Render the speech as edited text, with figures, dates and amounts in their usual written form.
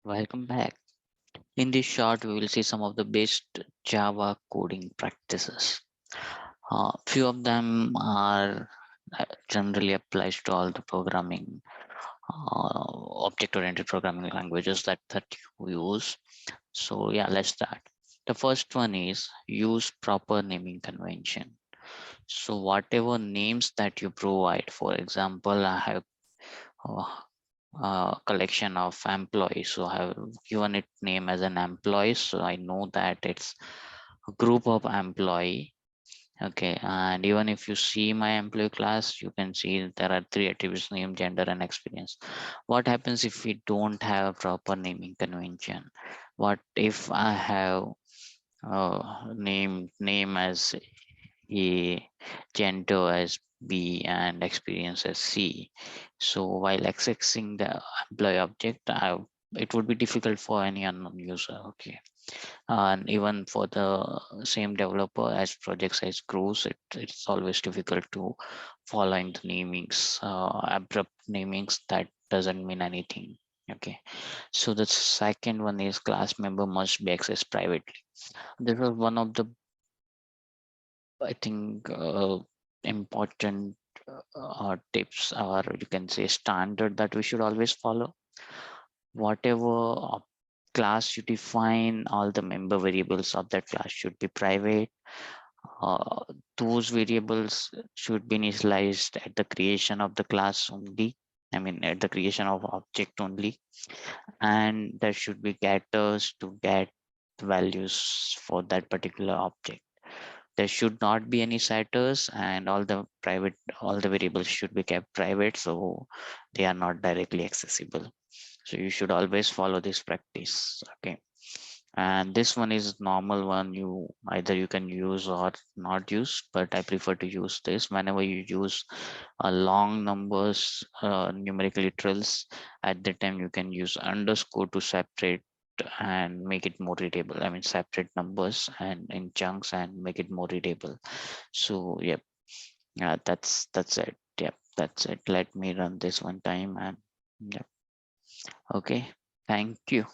Welcome back. In this short, we will see some of the best Java coding practices. Few of them are generally applies to all the programming, object-oriented programming languages that you use. So yeah, let's start. The first one is use proper naming convention. So whatever names that you provide, for example, I have uh, collection of employees. So I have given it name as an employee. So I know that it's a group of employee. Okay. And even if you see my employee class, you can see there are three attributes: name, gender, and experience. What happens if we don't have a proper naming convention? What if I have name as A, gender as B, and experience as C? So while accessing the employee object, it would be difficult for any unknown user. Okay, and even for the same developer, as project size grows, it's always difficult to following the namings, abrupt namings that doesn't mean anything. Okay, so the second one is class member must be accessed privately. This was one of the, I think, important tips, or you can say standard, that we should always follow. Whatever class you define, all the member variables of that class should be private. Uh, those variables should be initialized at the creation of the class only. I mean, at the creation of object only, and there should be getters to get values for that particular object. There should not be any setters, and all the variables should be kept private, so they are not directly accessible. So you should always follow this practice. Okay, and this one is normal one, you either you can use or not use, but I prefer to use this. Whenever you use long numbers, numeric literals, at the time you can use underscore to separate and make it more readable. I mean, separate numbers and in chunks and make it more readable. So yep, that's it. Yep, that's it. Let me run this one time. And yep. Okay, thank you.